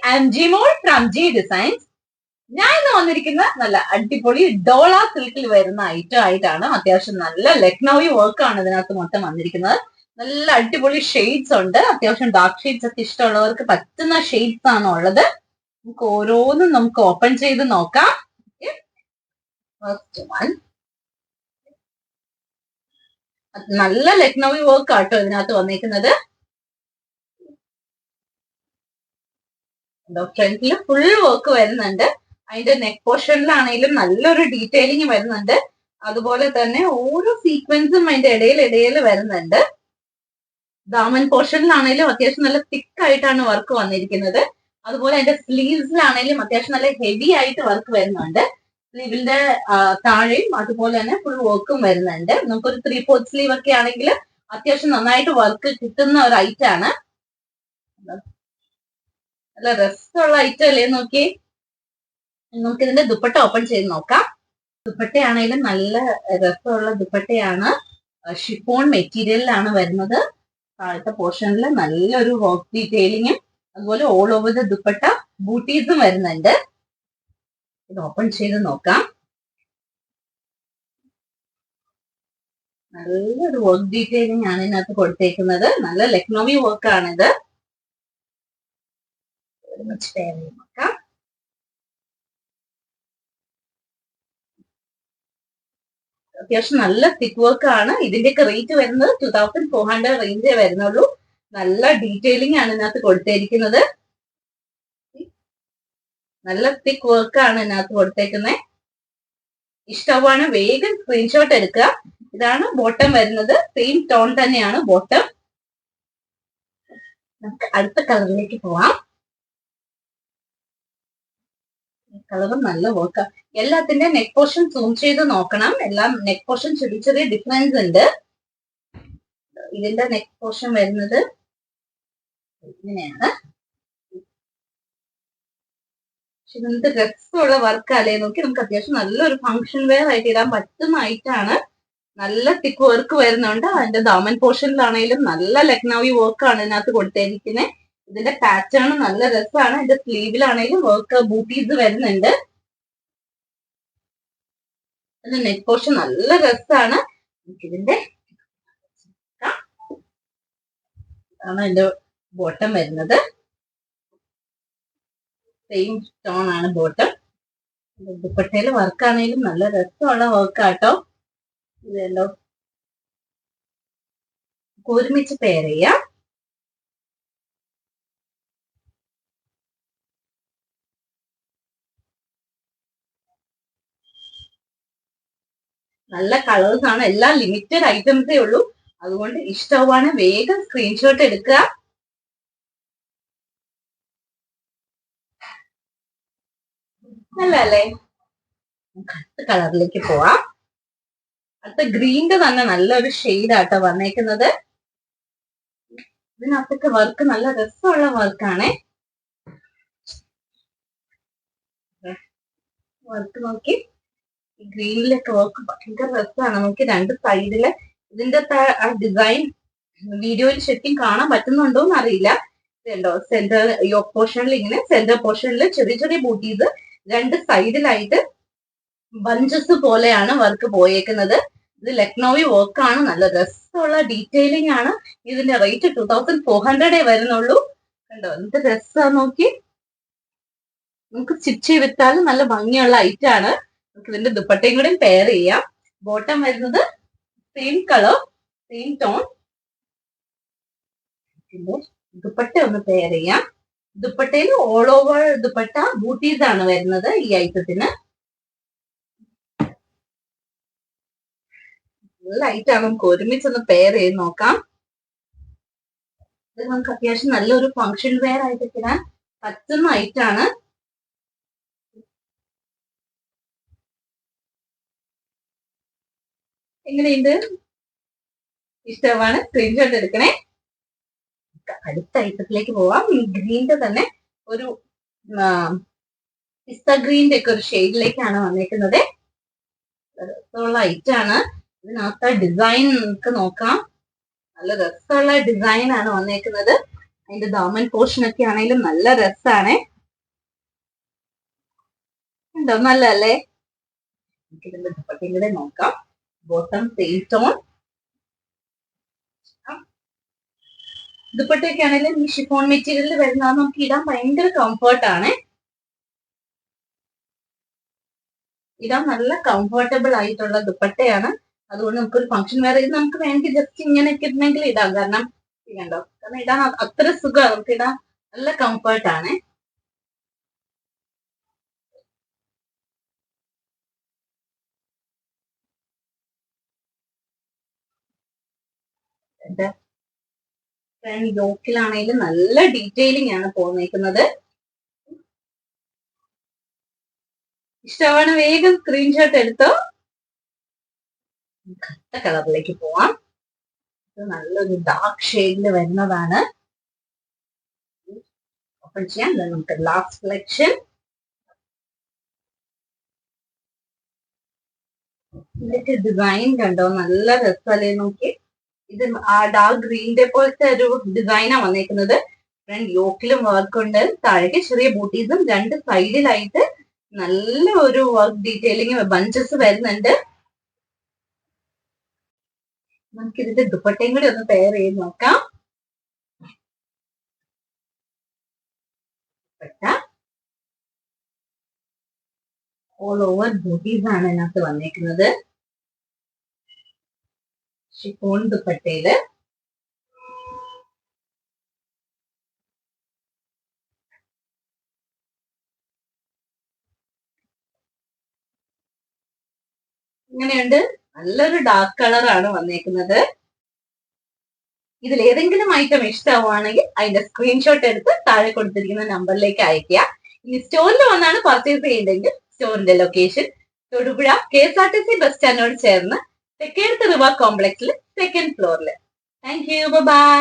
I M Jimol from G designs. ഞാൻ ഇന്ന് വന്നിരിക്കുന്ന നല്ല അടിപൊളി ഡോള സിൽക്കിൽ വരുന്ന ഐറ്റം ആയിട്ടാണ്. അത്യാവശ്യം നല്ല ലക്നൌവി വർക്ക് ആണ് ഇതിനകത്ത് മൊത്തം വന്നിരിക്കുന്നത്. നല്ല അടിപൊളി ഷെയ്ഡ്സ് ഉണ്ട്. അത്യാവശ്യം ഡാർക്ക് ഷെയ്ഡ്സ് ഒക്കെ ഇഷ്ടമുള്ളവർക്ക് പറ്റുന്ന ഷെയ്ഡ്സ് ആണ് ഉള്ളത്. നമുക്ക് ഓരോന്നും നമുക്ക് ഓപ്പൺ ചെയ്ത് നോക്കാം. ഫസ്റ്റ് വൺ നല്ല ലക്നൌവി വർക്ക് ആട്ടോ ഇതിനകത്ത് വന്നിരിക്കുന്നത്. ഫ്രണ്ടില് ഫുൾ വർക്ക് വരുന്നുണ്ട്. അതിന്റെ നെക്ക് പോർഷനിലാണെങ്കിലും നല്ലൊരു ഡീറ്റെയിലിംഗ് വരുന്നുണ്ട്. അതുപോലെ തന്നെ ഓരോ സീക്വൻസും അതിന്റെ ഇടയിൽ വരുന്നുണ്ട്. ദാമൻ പോർഷനിലാണെങ്കിലും അത്യാവശ്യം നല്ല തിക്ക് ആയിട്ടാണ് വർക്ക് വന്നിരിക്കുന്നത്. അതുപോലെ അതിന്റെ സ്ലീവ്സിലാണെങ്കിലും അത്യാവശ്യം നല്ല ഹെവി ആയിട്ട് വർക്ക് വരുന്നുണ്ട്. സ്ലീവിന്റെ താഴെയും അതുപോലെ തന്നെ ഫുൾ വർക്കും വരുന്നുണ്ട്. നമുക്കൊരു 3/4 സ്ലീവ് ഒക്കെ ആണെങ്കിൽ അത്യാവശ്യം നന്നായിട്ട് വർക്ക് കിട്ടുന്ന ഒരു ഐറ്റം ആണ്. നല്ല രസമുള്ള ഐറ്റം അല്ലേ നോക്കി. നമുക്ക് ഇതിന്റെ ദുപ്പട്ട ഓപ്പൺ ചെയ്ത് നോക്കാം. ദുപ്പട്ടയാണെങ്കിലും നല്ല രസമുള്ള ദുപ്പട്ടയാണ്. ഷിഫോൺ മെറ്റീരിയലിലാണ് വരുന്നത്. താഴത്തെ പോർഷനിൽ നല്ലൊരു വർക്ക് ഡീറ്റെയിലിങ്ങും അതുപോലെ ഓൾ ഓവർ ദ ദുപ്പട്ട ബൂട്ടീസും വരുന്നുണ്ട്. ഇത് ഓപ്പൺ ചെയ്ത് നോക്കാം. നല്ലൊരു വർക്ക് ഡീറ്റെയിലിംഗ് ആണ് ഇതിനകത്ത് കൊടുത്തേക്കുന്നത്. നല്ല ലക്നൌവി വർക്ക് ആണിത്. നോക്കാം. അത്യാവശ്യം നല്ല തിക്ക് വർക്ക് ആണ്. ഇതിന്റെയൊക്കെ റേറ്റ് വരുന്നത് 2400 റേഞ്ചേ വരുന്നുള്ളൂ. നല്ല ഡീറ്റെയിലിംഗ് ആണ് ഇതിനകത്ത് കൊടുത്തിരിക്കുന്നത്. നല്ല തിക്ക് വർക്ക് ആണ് ഇതിനകത്ത് കൊടുത്തേക്കുന്നത്. ഇഷ്ടമാണ് വേഗം സ്ക്രീൻഷോട്ട് എടുക്കുക. ഇതാണ് ബോട്ടം വരുന്നത്. സെയിം ടോൺ തന്നെയാണ് ബോട്ടം. നമുക്ക് അടുത്ത കളറിലേക്ക് പോവാം. കളറും നല്ല വർക്ക്. എല്ലാത്തിന്റെ നെക്ക് പോർഷൻ സൂം ചെയ്ത് നോക്കണം. എല്ലാം നെക്ക് പോർഷൻ ചെറിയ ചെറിയ ഡിഫറൻസ് ഉണ്ട്. ഇതിന്റെ നെക്ക് പോർഷൻ വരുന്നത് ഇങ്ങനെയാണ്. പക്ഷെ നമുക്ക് രസമുള്ള വർക്ക് അല്ലേ നോക്കി. നമുക്ക് അത്യാവശ്യം നല്ലൊരു ഫംഗ്ഷൻ വെയർ ആയിട്ട് ഇടാൻ പറ്റുന്ന ഐറ്റാണ്. നല്ല തിക്ക് വർക്ക് വരുന്നുണ്ട്. അതിന്റെ ദാമൻ പോർഷനിലാണെങ്കിലും നല്ല ലക്നൌവി വർക്ക് ആണ് ഇതിനകത്ത് കൊടുത്തിരിക്കുന്നത്. ഇതിന്റെ പാറ്റേൺ നല്ല രസമാണ്. ഇതിന്റെ സ്ലീവിലാണെങ്കിലും വർക്ക് ബൂട്ടീസ് വരുന്നുണ്ട്. അതിന്റെ നെക്ക് പോർഷൻ നല്ല രസമാണ്. ഇതിന്റെ ആണ് അതിന്റെ ബോട്ടം വരുന്നത്. സെയിം സ്റ്റോൺ ആണ് ബോട്ടം. ദുപ്പട്ടയില് വർക്ക് ആണെങ്കിലും നല്ല രസമുള്ള വർക്കാട്ടോ. ഇതെല്ലാം ഒരുമിച്ച് പെയർ ചെയ്യാം. നല്ല കളേഴ്സ് ആണ്. എല്ലാം ലിമിറ്റഡ് ഐറ്റംസേ ഉള്ളൂ. അതുകൊണ്ട് ഇഷ്ടമാണ് വേഗം സ്ക്രീൻഷോട്ട് എടുക്കുക. നല്ലല്ലേ? അടുത്ത കളറിലേക്ക് പോവാം. അടുത്ത ഗ്രീന്റെ തന്നെ നല്ലൊരു ഷെയ്ഡ് ആട്ടോ വന്നേക്കുന്നത്. ഇതിനകത്തൊക്കെ വർക്ക് നല്ല രസമുള്ള വർക്കാണ്. വർക്ക് നോക്കി. ഗ്രീനിലൊക്കെ വർക്ക് ഭയങ്കര രസമാണ്. നമുക്ക് രണ്ട് സൈഡില് ഇതിന്റെ ആ ഡിസൈൻ വീഡിയോയിൽ ശരിക്കും കാണാൻ പറ്റുന്നുണ്ടോ എന്ന് അറിയില്ല. ഇതുണ്ടോ സെന്റർ യോക്ക് പോർഷനിൽ ഇങ്ങനെ സെന്റർ പോർഷനിൽ ചെറിയ ചെറിയ ബൂട്ടീസ് രണ്ട് സൈഡിലായിട്ട് ബഞ്ചസ് പോലെയാണ് വർക്ക് പോയേക്കുന്നത്. ഇത് ലക്നൌവി വർക്കാണ്. നല്ല രസമുള്ള ഡീറ്റെയിലിംഗ് ആണ്. ഇതിന്റെ റേറ്റ് 2400 വരുന്നുള്ളൂ. കണ്ടോ എന്ത് രസമാണ് നോക്കി. നമുക്ക് സ്റ്റിച്ച് ചെയ്തിട്ടാലും നല്ല ഭംഗിയുള്ള ഐറ്റം ആണ്. നമുക്ക് ഇതിന്റെ ദുപ്പട്ടയും കൂടെ പെയർ ചെയ്യാം. ബോട്ടം വരുന്നത് same colour same tone. Dupatta ഒന്ന് പെയർ ചെയ്യാം. ദുപ്പട്ടയിൽ ഓൾ ഓവർ ദുപ്പട്ട ബൂട്ടീസ് ആണ് വരുന്നത് ഈ ഐറ്റത്തിന്. നല്ല ഐറ്റാണ്. നമുക്ക് ഒരുമിച്ചൊന്ന് പെയർ ചെയ്ത് നോക്കാം. ഇത് നമുക്ക് അത്യാവശ്യം നല്ലൊരു ഫംഗ്ഷൻ വെയർ ആയിട്ട് ഇടാൻ പറ്റുന്ന ഐറ്റാണ്. എങ്ങനെയുണ്ട്? ഇഷ്ടമാണ് സ്ക്രീൻഷോട്ട് എടുക്കണേ. അടുത്ത ഐറ്റത്തിലേക്ക് പോവാം. ഗ്രീന്റെ തന്നെ ഒരു പിസ്ത ഗ്രീന്റെ ഒക്കെ ഒരു ഷെയ്ഡിലേക്കാണ് വന്നേക്കുന്നത്. രസമുള്ള ഐറ്റാണ്. ഇതിനകത്ത് ഡിസൈൻ നമുക്ക് നോക്കാം. നല്ല രസമുള്ള ഡിസൈൻ ആണ് വന്നേക്കുന്നത്. അതിന്റെ ദാമൻ പോർഷൻ ഒക്കെ ആണെങ്കിലും നല്ല രസമാണ്. ഉണ്ടോ നല്ലല്ലേ? നമുക്കിതിന്റെ ദുപ്പട്ടയും കൂടെ നോക്കാം. Bottom same tone. ദുപ്പട്ടയൊക്കെ ആണെങ്കിലും ഈ ഷിഫോൺ മെറ്റീരിയലിൽ വരുന്നത് നമുക്ക് ഇടാൻ ഭയങ്കര കംഫർട്ടാണ്. ഇടാൻ നല്ല കംഫർട്ടബിൾ ആയിട്ടുള്ള ദുപ്പട്ടയാണ്. അതുകൊണ്ട് നമുക്കൊരു ഫംഗ്ഷൻ വേറെ ഇത് നമുക്ക് വേണമെങ്കിൽ ജസ്റ്റ് ഇങ്ങനെയൊക്കെ ഇടണമെങ്കിൽ ഇടാം. കാരണം കണ്ടോ, കാരണം ഇടാൻ അത്ര സുഖമാണ്, നമുക്ക് ഇടാൻ നല്ല കംഫർട്ടാണ്. ഫ്രണ്ട് യോക്കിലാണെങ്കിലും നല്ല ഡീറ്റെയിലിംഗ് ആണ് പോന്നേക്കുന്നത്. ഇഷ്ടമാണ് വേഗം സ്ക്രീൻഷോട്ട് എടുത്തോ. കട്ട കളറിലേക്ക് പോവാം. ഇത് നല്ലൊരു ഡാർക്ക് ഷെയ്ഡിൽ വരുന്നതാണ്. ഓപ്പൺ ചെയ്യാം. നമുക്ക് ലാസ്റ്റ് കളക്ഷൻ. ഇതിന്റെ ഡിസൈൻ കണ്ടോ, നല്ല രസമല്ലേ നോക്കി. ഇത് ആ ഡാർക്ക് ഗ്രീനിന്റെ പോലത്തെ ഒരു ഡിസൈനാ വന്നേക്കുന്നത്. ഫ്രണ്ട് യോക്കിലും വർക്ക് ഉണ്ട്, താഴേക്ക് ചെറിയ ബൂട്ടീസും, രണ്ട് സൈഡിലായിട്ട് നല്ല ഒരു വർക്ക് ഡീറ്റെയിലിംഗ് ബഞ്ചസ് വരുന്നുണ്ട്. നമുക്ക് ഇതിന്റെ ദുപ്പട്ടയും കൂടി ഒന്ന് പെയർ ചെയ്ത് നോക്കാം. ഓൾ ഓവർ ബൂട്ടീസ് ആണ് ഇതിനകത്ത് വന്നേക്കുന്നത്. ഷിഫോൺ ദുപ്പട്ടയില് ഇങ്ങനെയുണ്ട്. നല്ലൊരു ഡാർക്ക് കളറാണ് വന്നേക്കുന്നത്. ഇതിൽ ഏതെങ്കിലും ഐറ്റം ഇഷ്ടമാണെങ്കിൽ അതിന്റെ സ്ക്രീൻഷോട്ട് എടുത്ത് താഴെ കൊടുത്തിരിക്കുന്ന നമ്പറിലേക്ക് അയക്കുക. ഇനി സ്റ്റോറിൽ വന്നാണ് പർച്ചേസ് ചെയ്യേണ്ടെങ്കിൽ സ്റ്റോറിന്റെ ലൊക്കേഷൻ തൊടുപുഴ KSRTC ബസ് സ്റ്റാൻഡിനോട് ചേർന്ന് തെക്കേടത്ത് റിവ കോംപ്ലക്സിൽ second floor. Thank you, by.